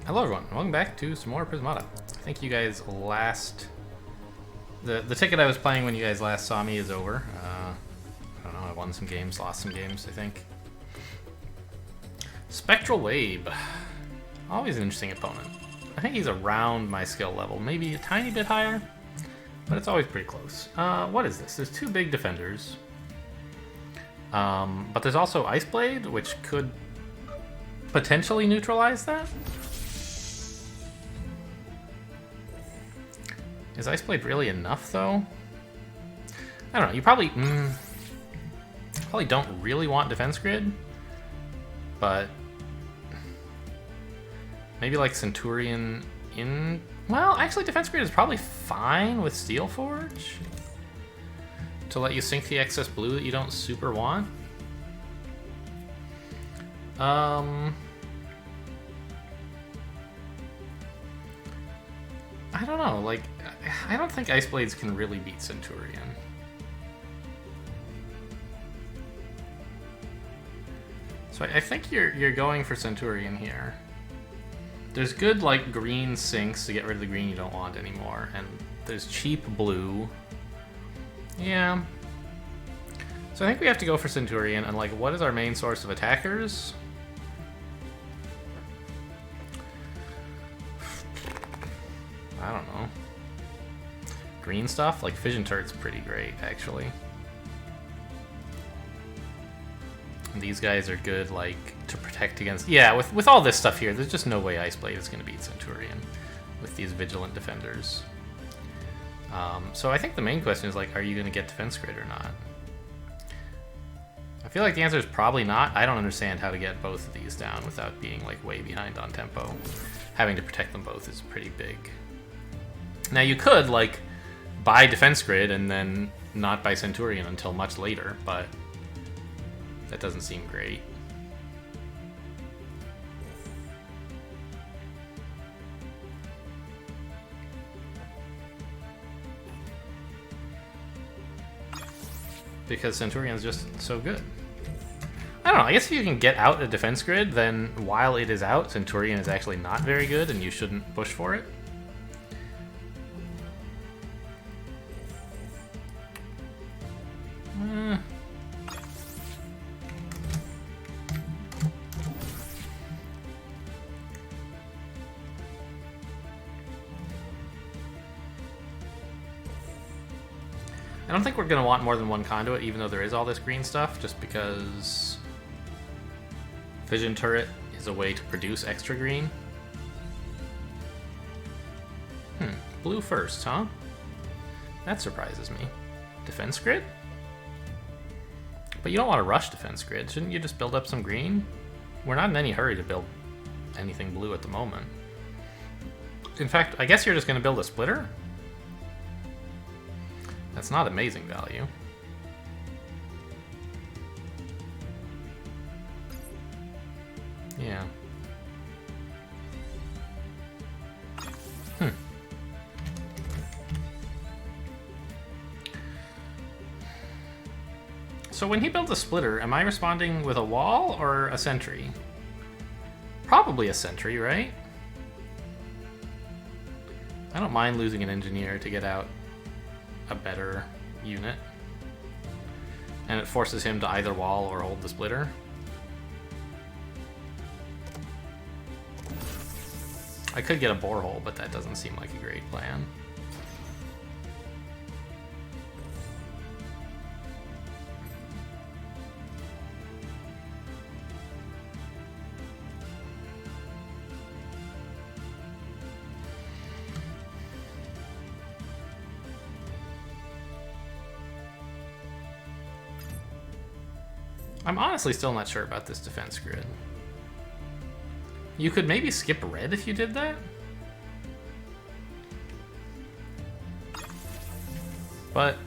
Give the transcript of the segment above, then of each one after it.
Hello everyone, welcome back to some more Prismata. I think you guys last... The ticket I was playing when you guys last saw me is over. I don't know, I won some games, lost some games, I think. Spectral Wave. Always an interesting opponent. I think he's around my skill level, maybe a tiny bit higher, but it's always pretty close. What is this? There's two big defenders. But there's also Ice Blade, which could potentially neutralize that. Is Ice Blade really enough, though? I don't know. You probably don't really want Defense Grid, but maybe like Centurion in... Well, actually, Defense Grid is probably fine with Steel Forge to let you sink the excess blue that you don't super want. I don't know, like, I don't think Ice Blades can really beat Centurion. So I think you're going for Centurion here. There's good, like, green sinks to get rid of the green you don't want anymore, and there's cheap blue. Yeah. So I think we have to go for Centurion, and, like, what is our main source of attackers? I don't know. Green stuff? Like, Fission Turret's pretty great, actually. And these guys are good, like, to protect against... Yeah, with all this stuff here, there's just no way Ice Blade is going to beat Centurion with these Vigilant Defenders. So I think the main question is, like, are you going to get Defense Grid or not? I feel like the answer is probably not. I don't understand how to get both of these down without being, like, way behind on tempo. Having to protect them both is pretty big. Now you could, like, buy Defense Grid and then not buy Centurion until much later, but that doesn't seem great. Because Centurion's just so good. I don't know, I guess if you can get out a Defense Grid, then while it is out, Centurion is actually not very good and you shouldn't push for it. I don't think we're going to want more than one conduit, even though there is all this green stuff, just because Fission Turret is a way to produce extra green. Blue first, huh? That surprises me. Defense Grid? But you don't want to rush Defense Grid. Shouldn't you just build up some green? We're not in any hurry to build anything blue at the moment. In fact, I guess you're just going to build a splitter? That's not amazing value. Yeah. So when he builds a splitter, am I responding with a wall or a sentry? Probably a sentry, right? I don't mind losing an engineer to get out a better unit. And it forces him to either wall or hold the splitter. I could get a borehole, but that doesn't seem like a great plan. I'm honestly still not sure about this Defense Grid. You could maybe skip red if you did that? But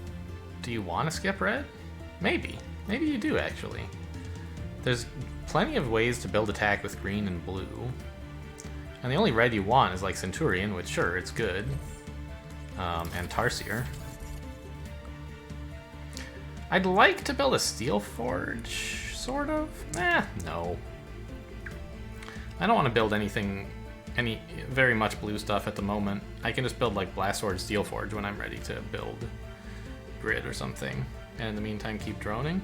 do you want to skip red? Maybe. Maybe you do, actually. There's plenty of ways to build attack with green and blue. And the only red you want is like Centurion, which sure, it's good. And Tarsier. I'd like to build a Steel Forge, sort of. No. I don't want to build anything any very much blue stuff at the moment. I can just build like Blast Sword, Steel Forge when I'm ready to build Grid or something. And in the meantime, keep droning.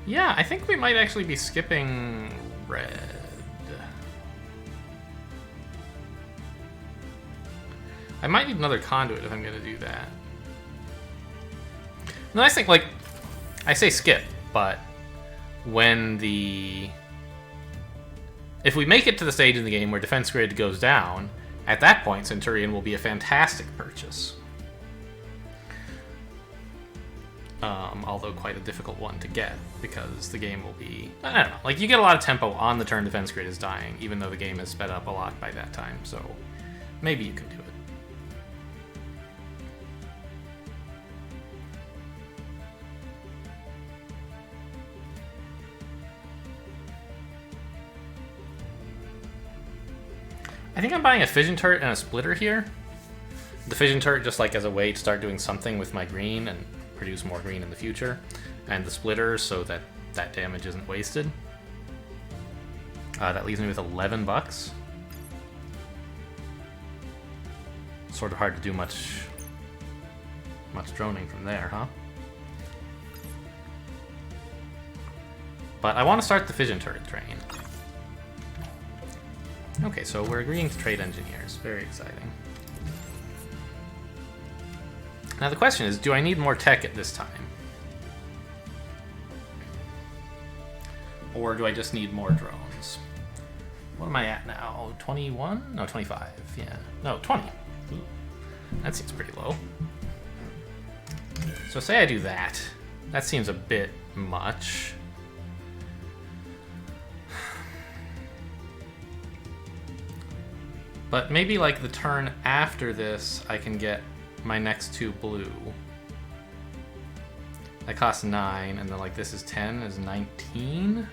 Yeah, I think we might actually be skipping red. I might need another conduit if I'm gonna do that. The nice thing, like, I say skip, but when if we make it to the stage in the game where defense grid goes down, at that point Centurion will be a fantastic purchase. Although quite a difficult one to get, because the game will be... I don't know, like, you get a lot of tempo on the turn defense grid is dying, even though the game is sped up a lot by that time, so maybe you can do it. I think I'm buying a fission turret and a splitter here. The fission turret just like as a way to start doing something with my green and produce more green in the future, and the splitter so that that damage isn't wasted. That leaves me with 11 bucks. Sort of hard to do much droning from there, huh? But I want to start the fission turret train. Okay, so we're agreeing to trade engineers. Very exciting. Now the question is, do I need more tech at this time? Or do I just need more drones? What am I at now? 21? No, 25. Yeah. No, 20. Ooh. That seems pretty low. So say I do that. That seems a bit much. But maybe like the turn after this, I can get my next 2 blue. That costs 9, and then like this is 10, is 19.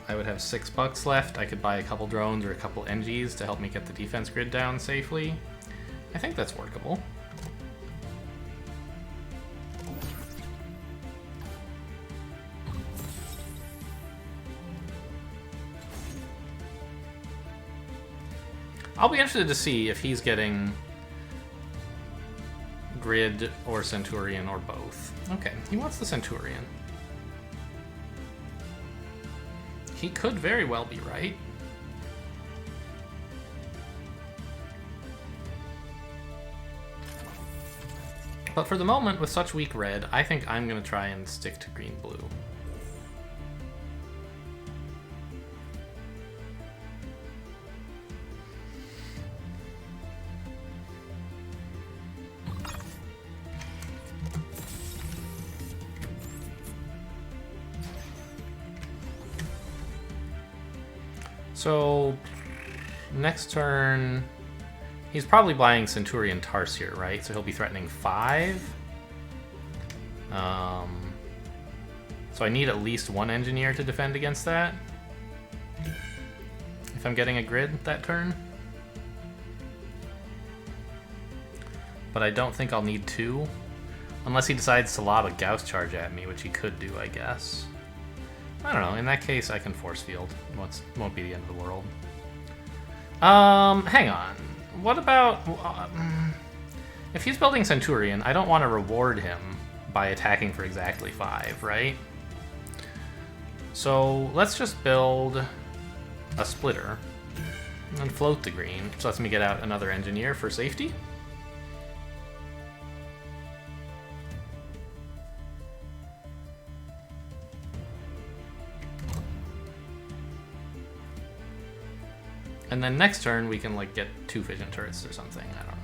I would have 6 bucks left. I could buy a couple drones or a couple NGs to help me get the defense grid down safely. I think that's workable. I'll be interested to see if he's getting Grid or Centurion or both. Okay, he wants the Centurion. He could very well be right. But for the moment, with such weak red, I think I'm going to try and stick to green-blue. So, next turn, he's probably buying Centurion Tars here, right? So he'll be threatening 5. So I need at least 1 engineer to defend against that. If I'm getting a grid that turn. But I don't think I'll need 2. Unless he decides to lob a Gauss charge at me, which he could do, I guess. I don't know, in that case I can force field. Won't be the end of the world. Hang on. What about... if he's building Centurion, I don't want to reward him by attacking for exactly 5, right? So let's just build a splitter and float the green, which lets me get out another engineer for safety. And then next turn we can like get 2 fission turrets or something, I don't know.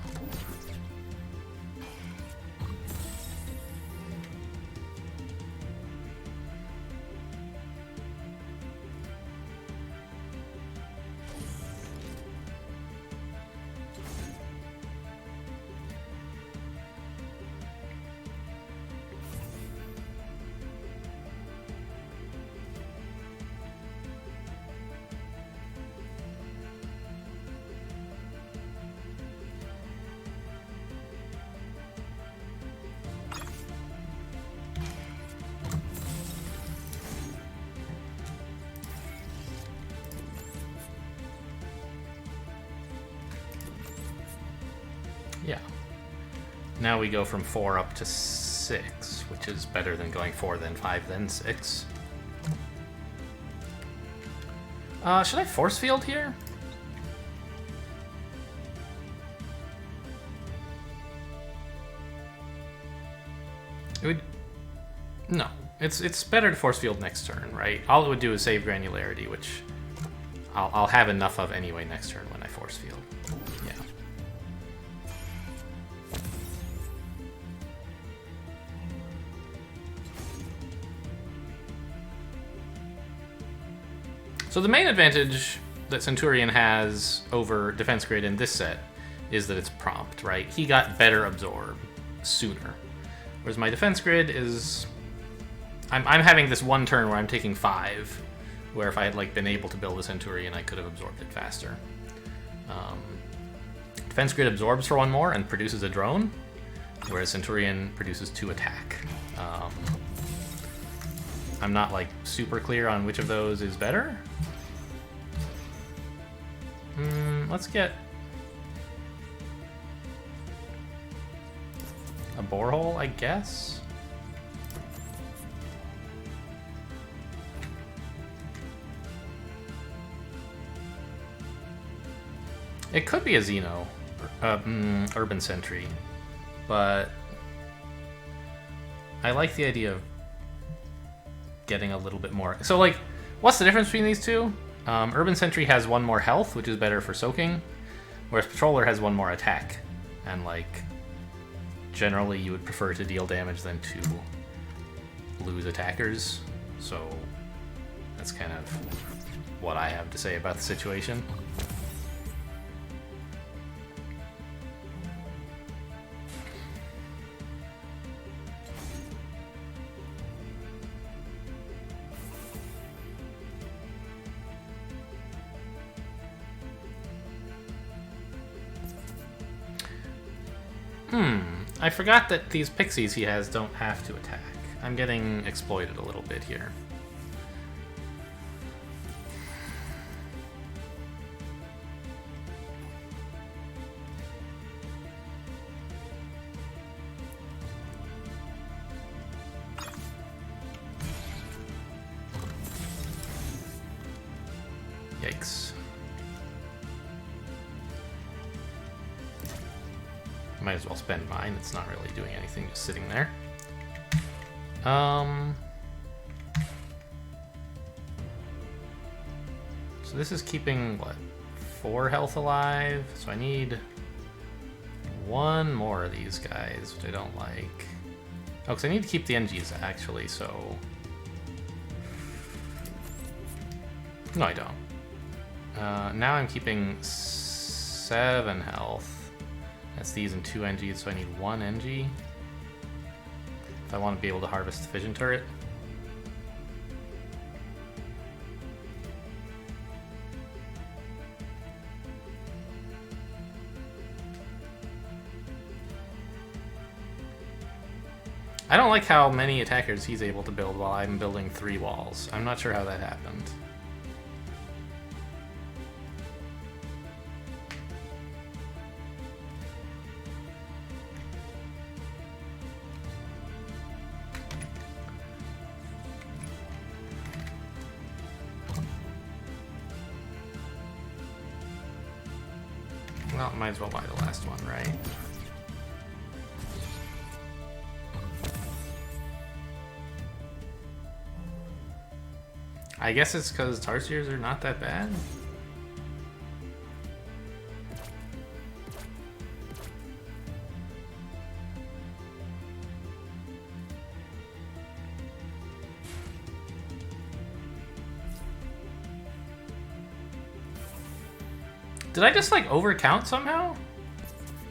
Now we go from 4 up to 6, which is better than going 4, then 5, then 6. Should I force field here? It would... No. It's better to force field next turn, right? All it would do is save granularity, which I'll have enough of anyway next turn when I force field. Yeah. So the main advantage that Centurion has over Defense Grid in this set is that it's prompt, right? He got better absorb sooner. Whereas my Defense Grid is... I'm having this one turn where I'm taking 5, where if I had like been able to build a Centurion, I could have absorbed it faster. Defense Grid absorbs for 1 more and produces a drone, whereas Centurion produces 2 attack. I'm not like super clear on which of those is better. Let's get a borehole, I guess. It could be a Xeno, Urban Sentry, but I like the idea of getting a little bit more. So, like, what's the difference between these two? Urban Sentry has 1 more health, which is better for soaking, whereas Patroller has 1 more attack. And, like, generally you would prefer to deal damage than to lose attackers. So that's kind of what I have to say about the situation. I forgot that these pixies he has don't have to attack. I'm getting exploited a little bit here. Yikes. Might as well spend mine. It's not really doing anything, just sitting there. So this is keeping, what, 4 health alive? So I need 1 more of these guys, which I don't like. Oh, because I need to keep the NGs, actually, so... No, I don't. Now I'm keeping 7 health. That's these and 2 NGs, so I need 1 NG. If I want to be able to harvest the fission turret. I don't like how many attackers he's able to build while I'm building 3 walls. I'm not sure how that happened. Well, might as well buy the last one, right? I guess it's because Tarsiers are not that bad. Did I just, like, overcount somehow?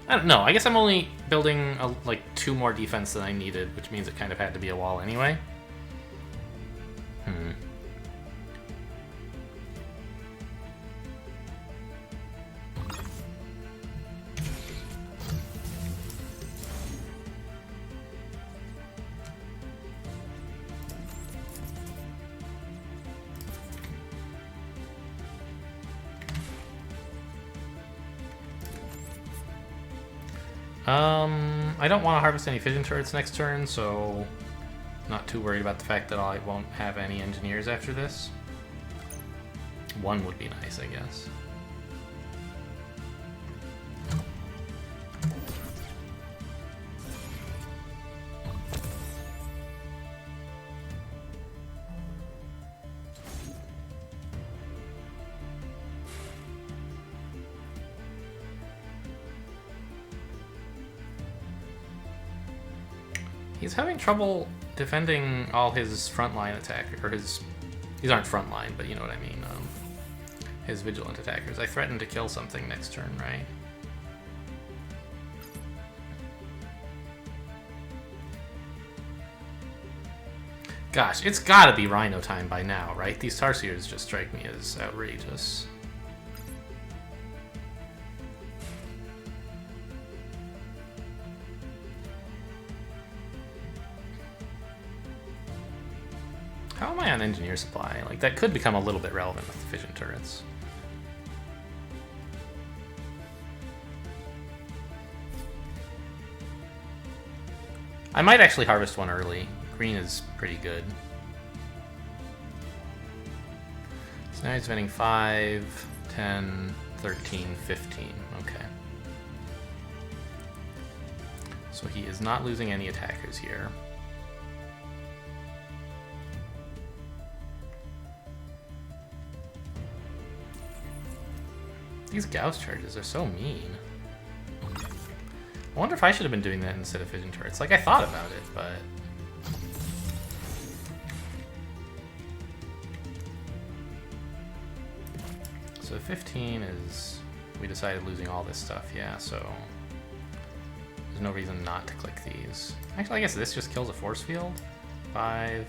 I don't know. I guess I'm only building, like, 2 more defense than I needed, which means it kind of had to be a wall anyway. I don't want to harvest any fission turrets next turn, so not too worried about the fact that I won't have any engineers after this. One would be nice, I guess. He's having trouble defending all his frontline attackers, or his... These aren't frontline, but you know what I mean. His vigilant attackers. I threatened to kill something next turn, right? Gosh, it's gotta be Rhino time by now, right? These Tarsiers just strike me as outrageous. How am I on engineer supply? Like, that could become a little bit relevant with the fission turrets. I might actually harvest one early. Green is pretty good. So now he's spending 5, 10, 13, 15. Okay. So he is not losing any attackers here. These Gauss charges are so mean. I wonder if I should have been doing that instead of fission turrets. Like, I thought about it, but... So 15 is... We decided losing all this stuff, yeah, so... There's no reason not to click these. Actually, I guess this just kills a force field. 5,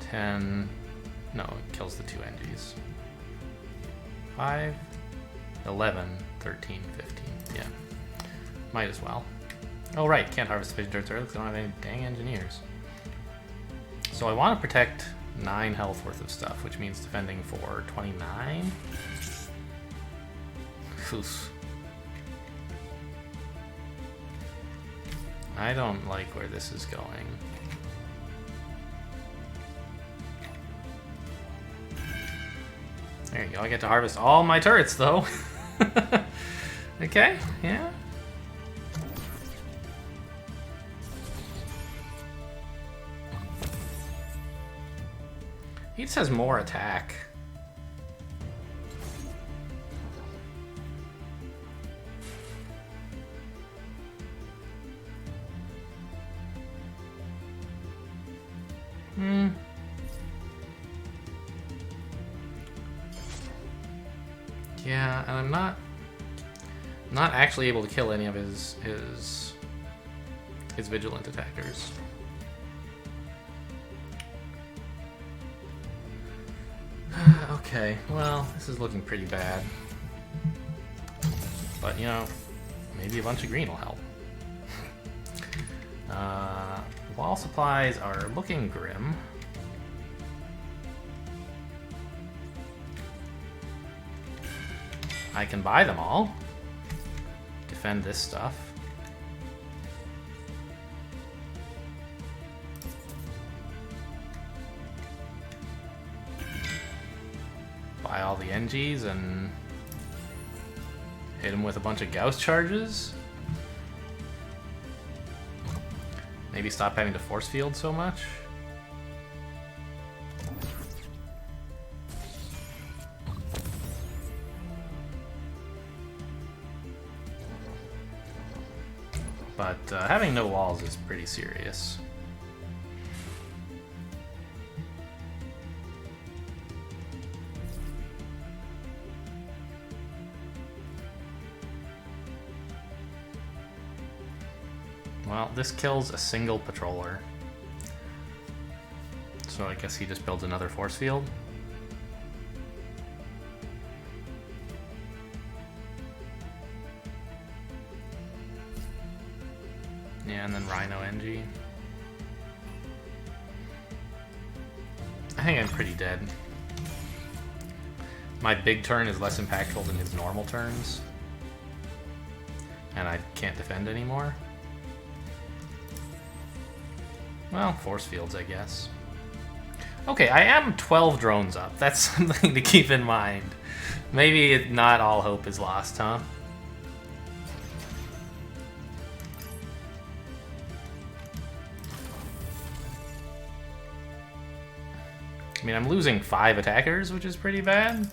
10... No, it kills the two NGs. 5... 11, 13, 15, yeah. Might as well. Oh right, can't harvest fission turrets early because I don't have any dang engineers. So I want to protect 9 health worth of stuff, which means defending for 29? Oof. I don't like where this is going. There you go, I get to harvest all my turrets though. Okay, yeah. He just has more attack. Yeah, and I'm not actually able to kill any of his vigilant attackers. Okay, well, this is looking pretty bad. But, you know, maybe a bunch of green will help. Wall supplies are looking grim. I can buy them all. Defend this stuff. Buy all the NGs and hit him with a bunch of Gauss charges. Maybe stop having to force field so much. But having no walls is pretty serious. Well, this kills a single patroller. So I guess he just builds another force field. Yeah, and then Rhino NG. I think I'm pretty dead. My big turn is less impactful than his normal turns. And I can't defend anymore. Well, force fields, I guess. Okay, I am 12 drones up. That's something to keep in mind. Maybe not all hope is lost, huh? I mean, I'm losing 5 attackers, which is pretty bad.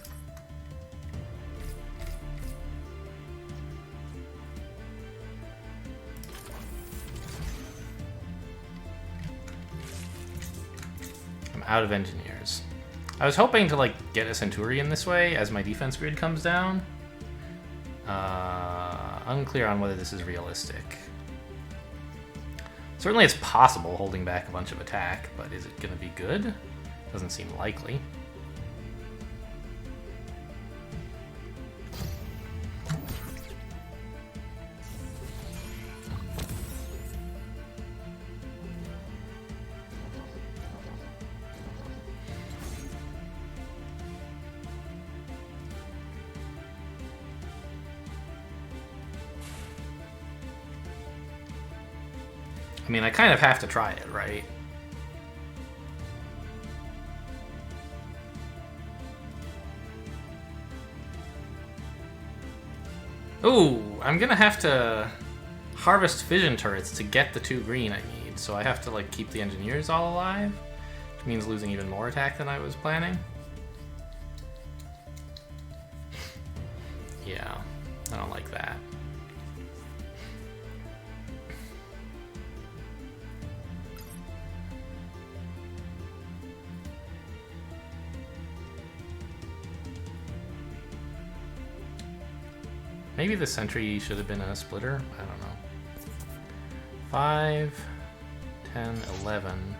I'm out of engineers. I was hoping to, like, get a Centurion this way as my defense grid comes down. Unclear on whether this is realistic. Certainly it's possible holding back a bunch of attack, but is it going to be good? Doesn't seem likely. I mean, I kind of have to try it, right? Ooh, I'm gonna have to harvest fission turrets to get the 2 green I need, so I have to, like, keep the engineers all alive, which means losing even more attack than I was planning. Yeah, I don't like that. Maybe the sentry should have been a splitter? I don't know. 5, 10, 11.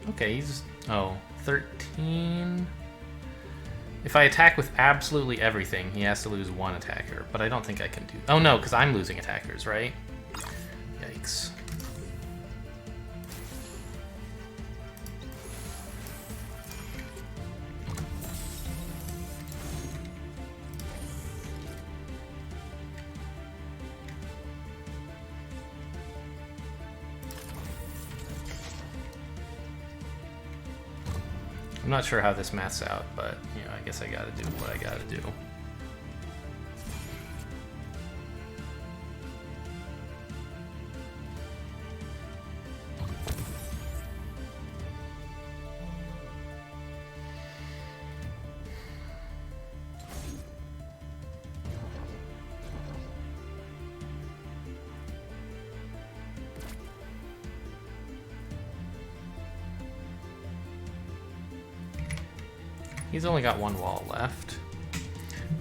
Okay, he's... Oh, 13. If I attack with absolutely everything, he has to lose 1 attacker, but I don't think I can do... Oh no, because I'm losing attackers, right? Yikes. I'm not sure how this maths out, but, you know, I guess I gotta do what I gotta do. He's only got 1 wall left,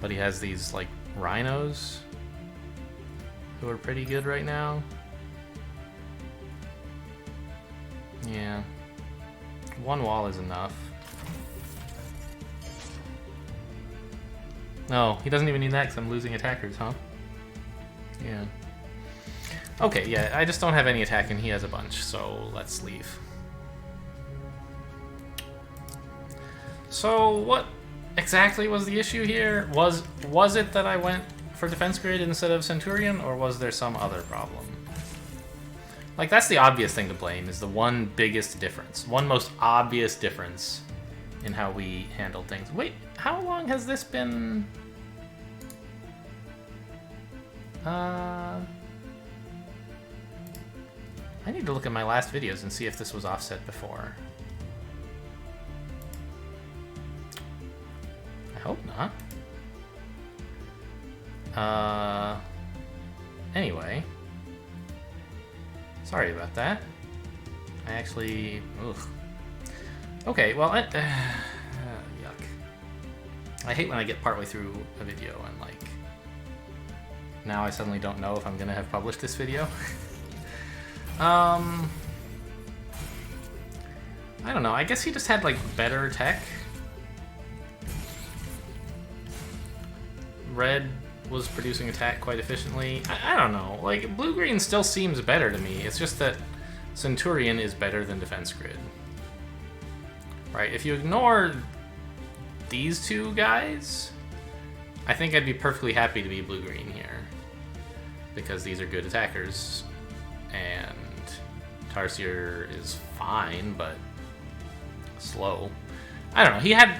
but he has these, like, rhinos who are pretty good right now. Yeah. 1 wall is enough. No, he doesn't even need that because I'm losing attackers, huh? Yeah. Okay, yeah, I just don't have any attack and he has a bunch, so let's leave. So what exactly was the issue here? Was it that I went for defense grid instead of Centurion, or was there some other problem? Like, that's the obvious thing to blame, is the one biggest difference. One most obvious difference in how we handled things. Wait, how long has this been... I need to look at my last videos and see if this was offset before. I hope not. Anyway. Sorry about that. I actually... Ugh. Okay, well, yuck. I hate when I get partway through a video and, like... Now I suddenly don't know if I'm gonna have published this video. I don't know. I guess he just had, like, better tech. Red was producing attack quite efficiently. I don't know. Like, blue-green still seems better to me. It's just that Centurion is better than defense grid. Right? If you ignore these two guys, I think I'd be perfectly happy to be blue-green here. because these are good attackers, and Tarsier is fine, but slow. I don't know, he had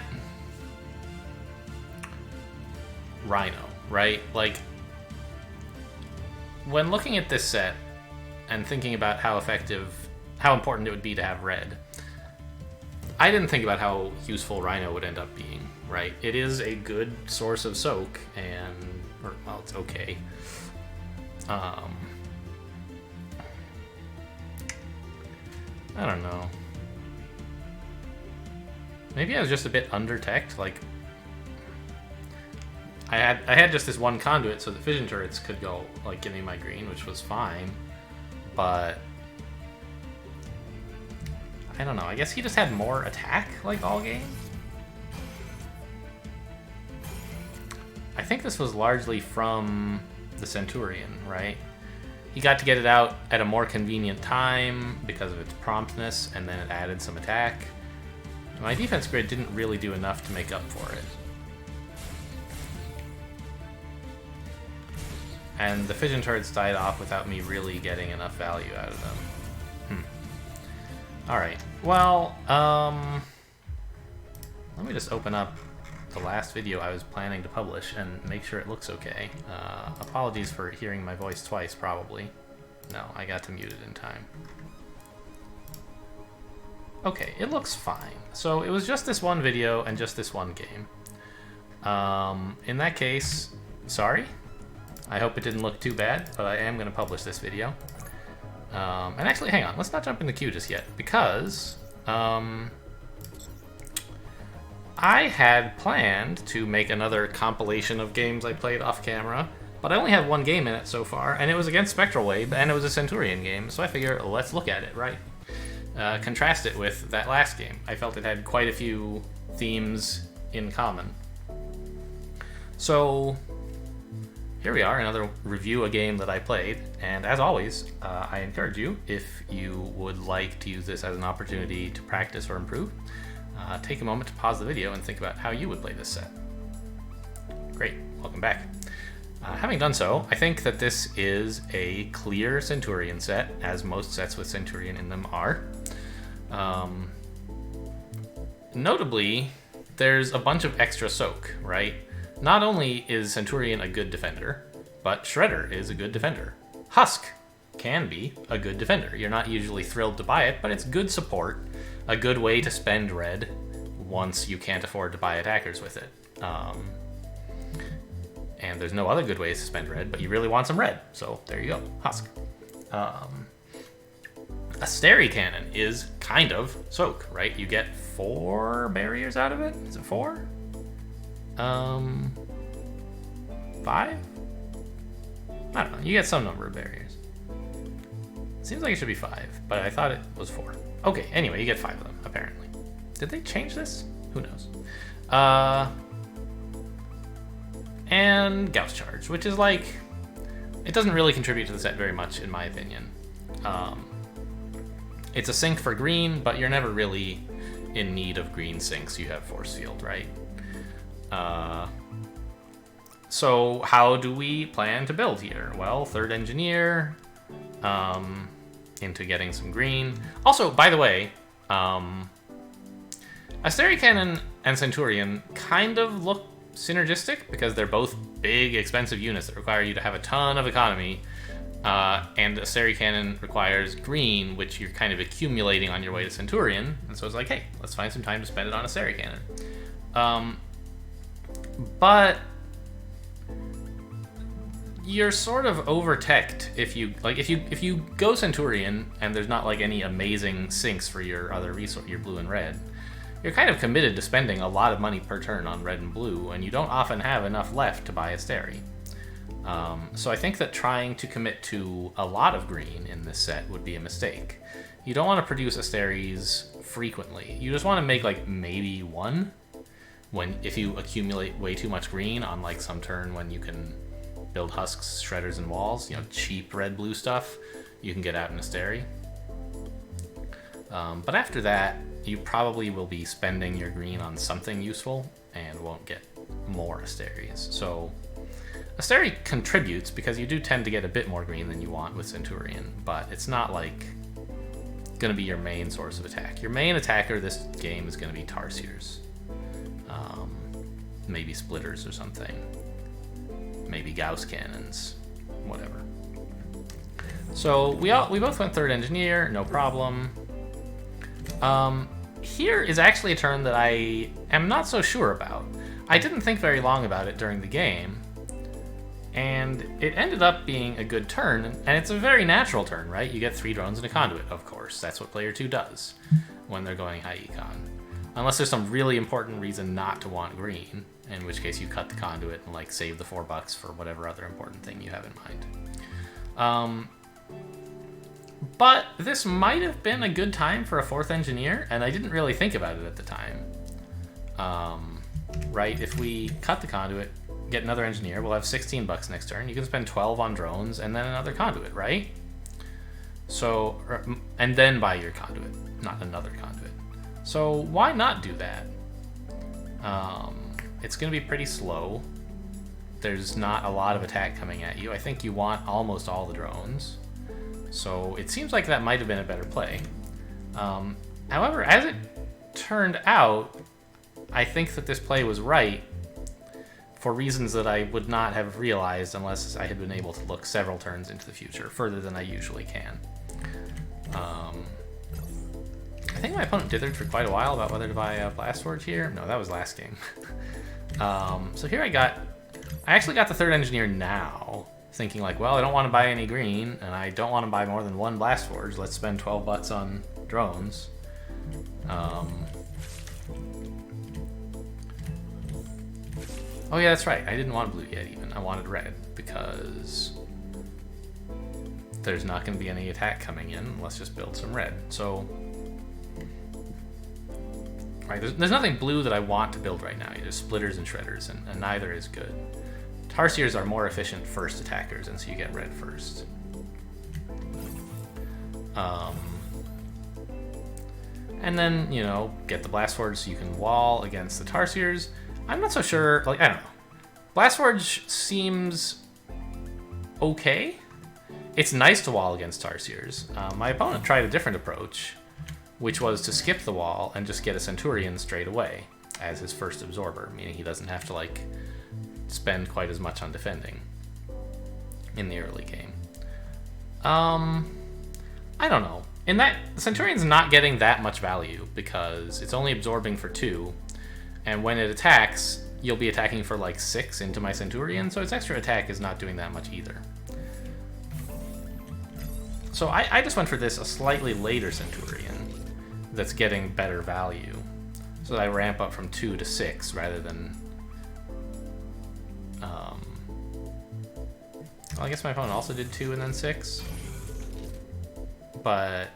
Rhino, right? Like, when looking at this set and thinking about how important it would be to have red, I didn't think about how useful Rhino would end up being, right? It is a good source of soak, well, it's okay. I don't know. Maybe I was just a bit under-teched, like, I had just this one conduit so that fission turrets could go, like, give me my green, which was fine, but I don't know, I guess he just had more attack, like, all game? I think this was largely from the Centurion, right? He got to get it out at a more convenient time because of its promptness, and then it added some attack. My defense grid didn't really do enough to make up for it. And the fission turrets died off without me really getting enough value out of them. Alright, well, let me just open up the last video I was planning to publish and make sure it looks okay. Apologies for hearing my voice twice, probably. No, I got to mute it in time. Okay, it looks fine. So it was just this one video and just this one game. In that case, sorry. I hope it didn't look too bad, but I am going to publish this video. And actually, hang on, let's not jump in the queue just yet, because I had planned to make another compilation of games I played off camera, but I only have one game in it so far, and it was against Spectral Wave, and it was a Centurion game, so I figure let's look at it, right? Contrast it with that last game. I felt it had quite a few themes in common. So here we are, another review a game that I played, and as always, I encourage you, if you would like to use this as an opportunity to practice or improve, take a moment to pause the video and think about how you would play this set. Great, welcome back. Having done so, I think that this is a clear Centurion set, as most sets with Centurion in them are. Notably, there's a bunch of extra soak, right? Not only is Centurion a good defender, but Shredder is a good defender. Husk can be a good defender. You're not usually thrilled to buy it, but it's good support, a good way to spend red once you can't afford to buy attackers with it. And there's no other good ways to spend red, but you really want some red, so there you go, Husk. A Steri Cannon is kind of soak, right? You get 4 barriers out of it? Is it 4? 5? I don't know, you get some number of barriers. Seems like it should be 5, but I thought it was 4. Okay, anyway, you get 5 of them, apparently. Did they change this? Who knows? And Gauss Charge, which is like, it doesn't really contribute to the set very much, in my opinion. It's a sink for green, but you're never really in need of green sinks. You have Force Field, right? So how do we plan to build here? Well, third engineer, into getting some green. Also, by the way, Asteri Cannon and Centurion kind of look synergistic because they're both big, expensive units that require you to have a ton of economy, and Asteri Cannon requires green, which you're kind of accumulating on your way to Centurion, and so it's like, hey, let's find some time to spend it on Asteri Cannon. But you're sort of over-teched if you go Centurion and there's not like any amazing sinks for your other resource, your blue and red. You're kind of committed to spending a lot of money per turn on red and blue, and you don't often have enough left to buy Asteri. So I think that trying to commit to a lot of green in this set would be a mistake. You don't want to produce Asteris frequently. You just want to make like maybe one, if you accumulate way too much green on like some turn when you can build husks, shredders, and walls, you know, cheap red-blue stuff, you can get out in Asteri. But after that, you probably will be spending your green on something useful and won't get more Asteris. So Asteri contributes because you do tend to get a bit more green than you want with Centurion, but it's not like going to be your main source of attack. Your main attacker this game is going to be Tarsiers. Maybe Splitters or something. Maybe Gauss Cannons. Whatever. So we both went third engineer, no problem. Here is actually a turn that I am not so sure about. I didn't think very long about it during the game, and it ended up being a good turn, and it's a very natural turn, right? You get 3 drones and a conduit, of course. That's what player 2 does when they're going high econ. Unless there's some really important reason not to want green, in which case you cut the conduit and like save the $4 for whatever other important thing you have in mind. But this might have been a good time for a 4th engineer, and I didn't really think about it at the time. Right, if we cut the conduit, get another engineer, we'll have $16 next turn. You can spend 12 on drones and then another conduit, right? So, and then buy your conduit, not another conduit. So why not do that? It's going to be pretty slow. There's not a lot of attack coming at you. I think you want almost all the drones. So it seems like that might have been a better play. However, as it turned out, I think that this play was right for reasons that I would not have realized unless I had been able to look several turns into the future, further than I usually can. I think my opponent dithered for quite a while about whether to buy a Blast Forge here. No, that was last game. So here I actually got the 3rd engineer now, thinking like, well, I don't want to buy any green, and I don't want to buy more than 1 Blast Forge. Let's spend 12 butts on drones. Oh yeah, that's right. I didn't want blue yet even. I wanted red because there's not going to be any attack coming in. Let's just build some red. So, right, there's nothing blue that I want to build right now. There's splitters and shredders, and neither is good. Tarsiers are more efficient first attackers, and so you get red first. And then, you know, get the Blast Forge so you can wall against the Tarsiers. I'm not so sure, like, I don't know. Blast Forge seems okay. It's nice to wall against Tarsiers. My opponent tried a different approach, which was to skip the wall and just get a Centurion straight away as his first absorber, meaning he doesn't have to, like, spend quite as much on defending in the early game. I don't know. In that, Centurion's not getting that much value because it's only absorbing for 2, and when it attacks, you'll be attacking for like 6 into my Centurion, so its extra attack is not doing that much either. So I just went for this, a slightly later Centurion that's getting better value, so that I ramp up from 2 to 6 rather than... well, I guess my opponent also did 2 and then 6. But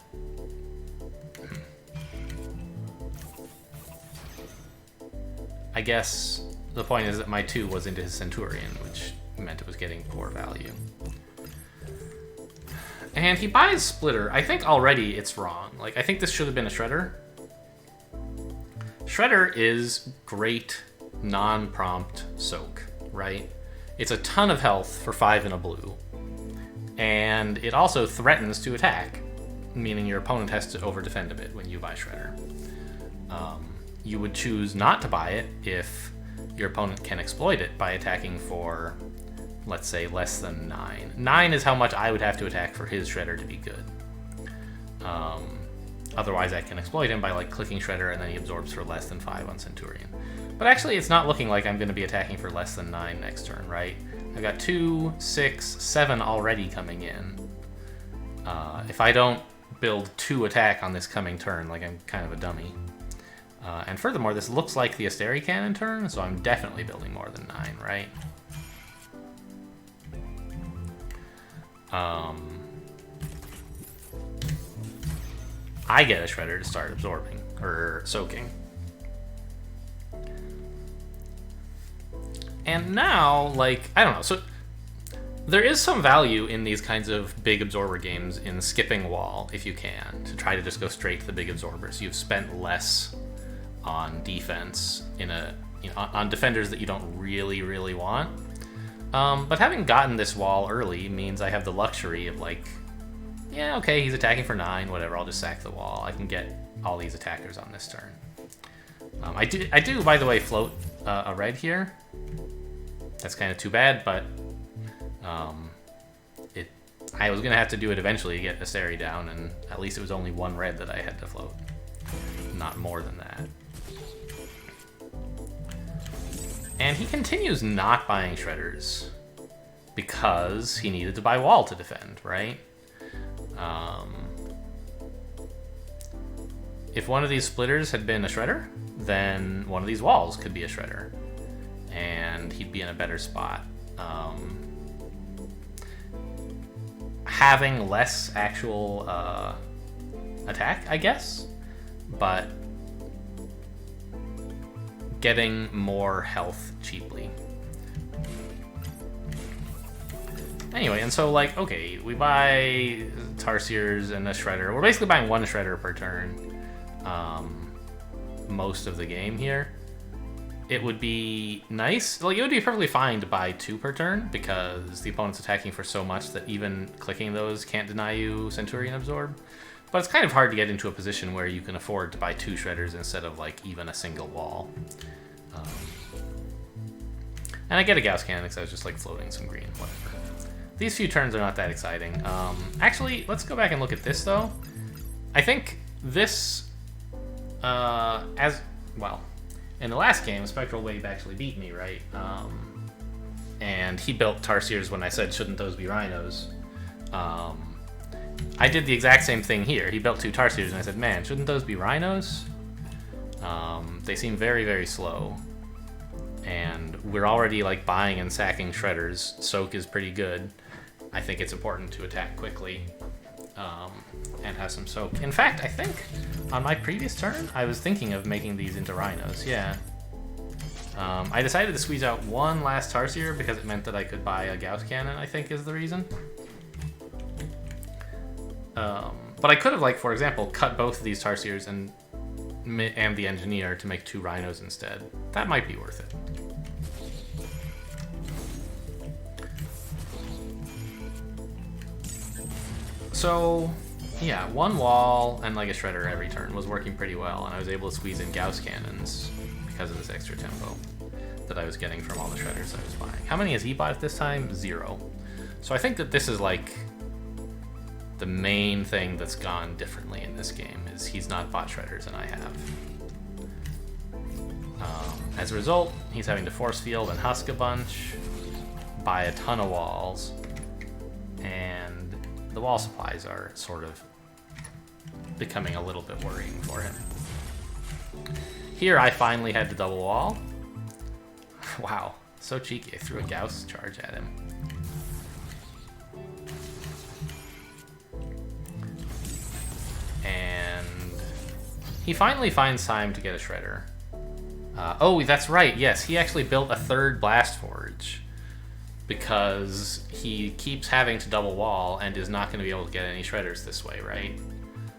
I guess the point is that my 2 was into his Centurion, which meant it was getting poor value. And he buys Splitter. I think already it's wrong. Like, I think this should have been a Shredder. Shredder is great non-prompt soak, right? It's a ton of health for 5 and a blue. And it also threatens to attack, meaning your opponent has to over-defend a bit when you buy Shredder. You would choose not to buy it if your opponent can exploit it by attacking for, let's say, less than 9. 9 is how much I would have to attack for his Shredder to be good. Otherwise, I can exploit him by like clicking Shredder and then he absorbs for less than 5 on Centurion. But actually, it's not looking like I'm going to be attacking for less than 9 next turn, right? I've got 2, 6, 7 already coming in. If I don't build 2 attack on this coming turn, like I'm kind of a dummy. And furthermore, this looks like the Asteri Cannon turn, so I'm definitely building more than 9, right? I get a Shredder to start absorbing, or soaking. And now, like, I don't know, so there is some value in these kinds of big absorber games in skipping wall, if you can, to try to just go straight to the big absorbers. You've spent less on defense in a, on defenders that you don't really, really want. But having gotten this wall early means I have the luxury of like, yeah, okay, he's attacking for 9, whatever, I'll just sack the wall. I can get all these attackers on this turn. I do, by the way, float a red here. That's kind of too bad, but I was going to have to do it eventually to get Asteri down, and at least it was only 1 red that I had to float. Not more than that. And he continues not buying shredders because he needed to buy wall to defend, right? If one of these splitters had been a shredder, then one of these walls could be a shredder, and he'd be in a better spot. Having less actual attack, I guess, but getting more health cheaply. Anyway, and so, like, okay, we buy Tarsiers and a Shredder. We're basically buying 1 Shredder per turn most of the game here. It would be nice, like, it would be perfectly fine to buy 2 per turn because the opponent's attacking for so much that even clicking those can't deny you Centurion Absorb. But it's kind of hard to get into a position where you can afford to buy 2 Shredders instead of, like, even a single wall. And I get a Gauss Cannon because I was just, like, floating some green, whatever. These few turns are not that exciting. Actually, let's go back and look at this, though. I think this, well, in the last game, Spectral Wave actually beat me, right? And he built Tarsiers when I said, shouldn't those be Rhinos? I did the exact same thing here. He built 2 Tarsiers, and I said, man, shouldn't those be Rhinos? They seem very, very slow. And we're already, like, buying and sacking Shredders. Soak is pretty good. I think it's important to attack quickly and have some soak. In fact, I think on my previous turn, I was thinking of making these into Rhinos, yeah. I decided to squeeze out 1 last Tarsier because it meant that I could buy a Gauss Cannon, I think is the reason. But I could have, like, for example, cut both of these Tarsiers and the Engineer to make 2 Rhinos instead. That might be worth it. So, yeah, 1 wall and, like, a Shredder every turn was working pretty well, and I was able to squeeze in Gauss Cannons because of this extra tempo that I was getting from all the Shredders I was buying. How many has he bought this time? 0. So I think that this is, like, the main thing that's gone differently in this game, is he's not bought Shredders and I have. As a result, he's having to Force Field and Husk a bunch, buy a ton of walls, and the wall supplies are sort of becoming a little bit worrying for him. Here I finally had to double wall. Wow, so cheeky. I threw a Gauss charge at him. And he finally finds time to get a Shredder. Oh, that's right, yes, he actually built a 3rd Blast Forge because he keeps having to double wall and is not going to be able to get any Shredders this way, right?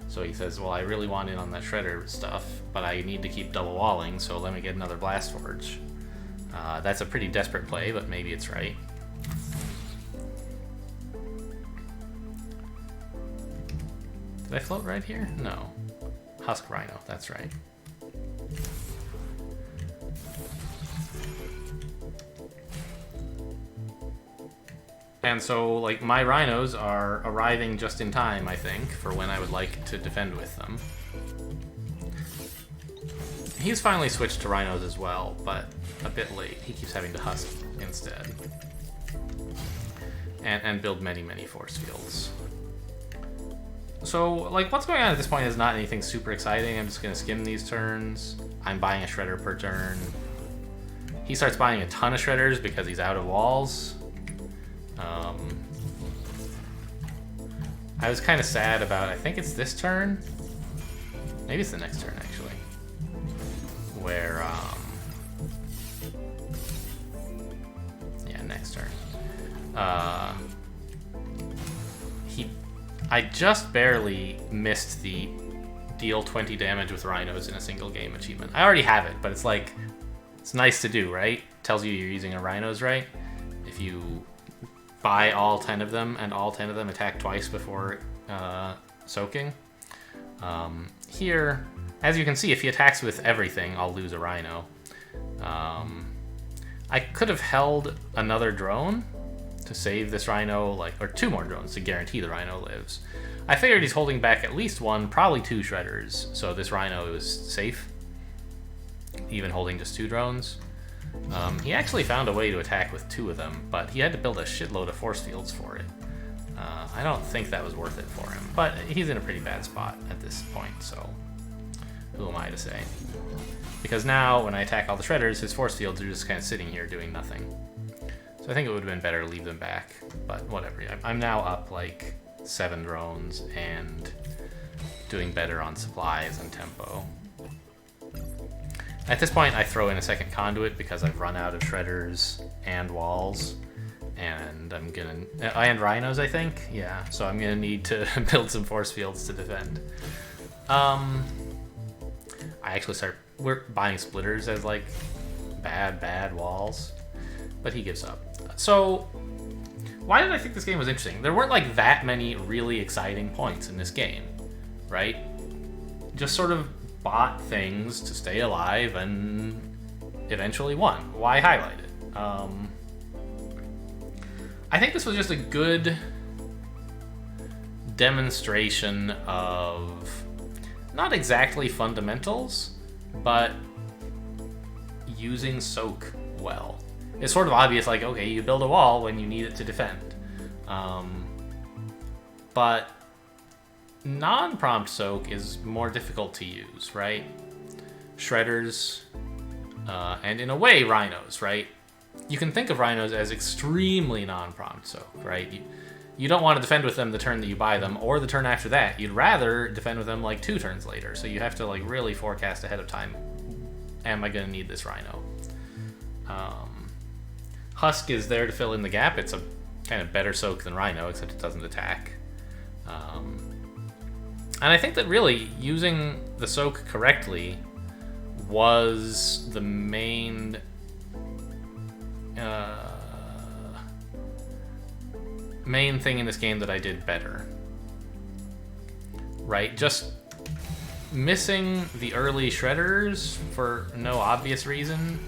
So he says, well, I really want in on that Shredder stuff, but I need to keep double walling, so let me get another Blast Forge. That's a pretty desperate play, but maybe it's right. Did I float right here? No. Husk Rhino, that's right. And so, like, my Rhinos are arriving just in time, I think, for when I would like to defend with them. He's finally switched to Rhinos as well, but a bit late. He keeps having to Husk instead. And build many, many Force Fields. So, like, what's going on at this point is not anything super exciting. I'm just going to skim these turns. I'm buying a Shredder per turn. He starts buying a ton of Shredders because he's out of walls. I was kind of sad about, I think it's this turn? Maybe it's the next turn, actually. Where, yeah, next turn. I just barely missed the deal 20 damage with Rhinos in a single game achievement. I already have it, but it's like, it's nice to do, right? Tells you you're using a Rhinos right. if you buy all 10 of them and all 10 of them attack twice before soaking. Here, as you can see, if he attacks with everything, I'll lose a rhino. I could have held another drone to save this rhino, or 2 more drones to guarantee the rhino lives. I figured he's holding back at least 1, probably 2 shredders, so this rhino is safe, even holding just 2 drones. He actually found a way to attack with 2 of them, but he had to build a shitload of force fields for it. I don't think that was worth it for him, but he's in a pretty bad spot at this point, so who am I to say? Because now, when I attack all the shredders, his force fields are just kind of sitting here doing nothing. So I think it would have been better to leave them back, but whatever. I'm now up like 7 drones and doing better on supplies and tempo. At this point, I throw in a second conduit because I've run out of shredders and walls, and and rhinos, I think. Yeah, so I'm gonna need to build some force fields to defend. I actually we're buying splitters as like bad walls, but he gives up. So why did I think this game was interesting? There weren't like that many really exciting points in this game, right? Just sort of bought things to stay alive and eventually won. Why highlight it? I think this was just a good demonstration of not exactly fundamentals, but using soak well. It's sort of obvious, like, okay, you build a wall when you need it to defend. But non-prompt soak is more difficult to use, right? Shredders, and in a way, rhinos, right? You can think of rhinos as extremely non-prompt soak, right? You don't want to defend with them the turn that you buy them, or the turn after that. You'd rather defend with them like 2 turns later, so you have to like really forecast ahead of time. Am I going to need this rhino? Husk is there to fill in the gap. It's a kind of better soak than rhino, except it doesn't attack. And I think that really using the soak correctly was the main thing in this game that I did better. Right? Just missing the early shredders for no obvious reason.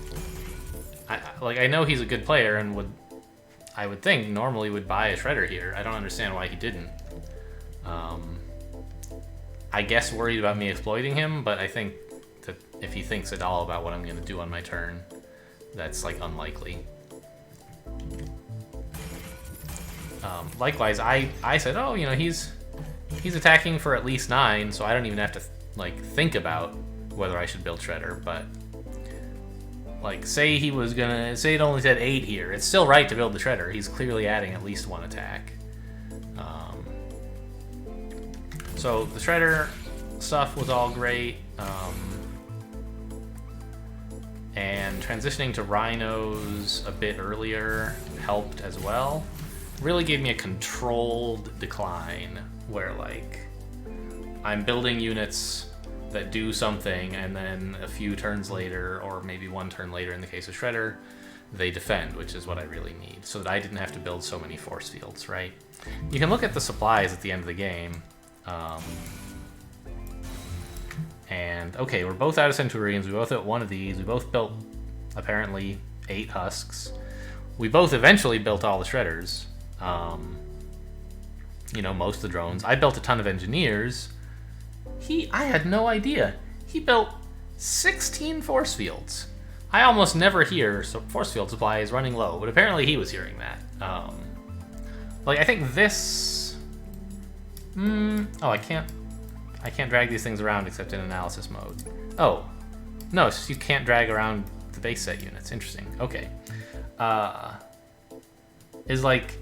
I know he's a good player and I would think normally would buy a shredder here. I don't understand why he didn't. I guess worried about me exploiting him, but I think that if he thinks at all about what I'm going to do on my turn, that's like unlikely. Likewise, I said, oh, you know, he's attacking for at least 9, so I don't even have to like think about whether I should build shredder. But like, say it only said 8 here, it's still right to build the shredder. He's clearly adding at least 1 attack. So the shredder stuff was all great, and transitioning to rhinos a bit earlier helped as well. Really gave me a controlled decline where like I'm building units that do something, and then a few turns later, or maybe 1 turn later in the case of shredder, they defend, which is what I really need, so that I didn't have to build so many force fields, right? You can look at the supplies at the end of the game. And okay, we're both out of Centurions, we both hit 1 of these, we both built apparently 8 husks. We both eventually built all the shredders. You know, most of the drones. I built a ton of engineers. I had no idea. He built 16 force fields. I almost never hear force field supply is running low, but apparently he was hearing that. Like, I think this... oh, I can't drag these things around except in analysis mode. Oh, no, so you can't drag around the base set units. Interesting. Okay. Is like,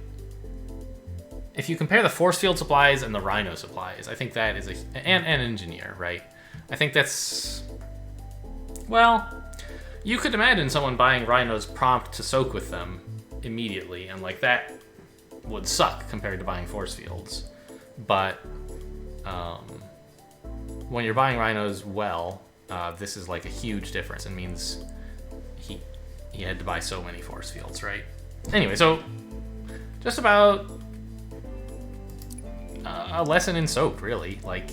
if you compare the force field supplies and the rhino supplies, I think that is and engineer, right? I think that's, well, you could imagine someone buying rhinos prompt to soak with them immediately, and like that would suck compared to buying force fields. But when you're buying rhinos well, this is like a huge difference. It means he had to buy so many force fields, right? Anyway, so just about a lesson in soak, really. Like,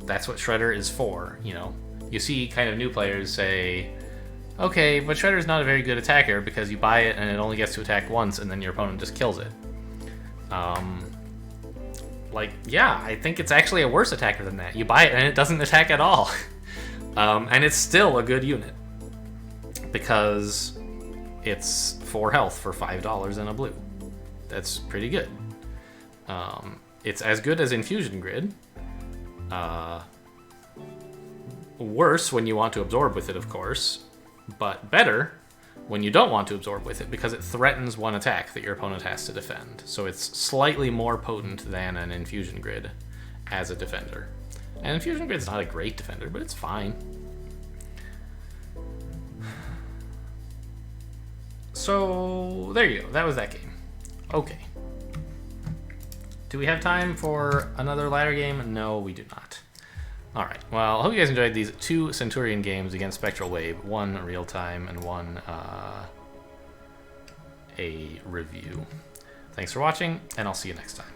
that's what Shredder is for, you know. You see kind of new players say, okay, but Shredder's not a very good attacker because you buy it and it only gets to attack once and then your opponent just kills it. Like, yeah, I think it's actually a worse attacker than that. You buy it and it doesn't attack at all. And it's still a good unit because it's 4 health for $5 and a blue. That's pretty good. It's as good as Infusion Grid. Worse when you want to absorb with it, of course, but better when you don't want to absorb with it because it threatens one attack that your opponent has to defend. So it's slightly more potent than an Infusion Grid as a defender. And Infusion Grid's not a great defender, but it's fine. So there you go. That was that game. Okay. Do we have time for another ladder game? No, we do not. All right. Well, I hope you guys enjoyed these 2 Centurion games against Spectral Wave. 1 real time and 1 a review. Thanks for watching, and I'll see you next time.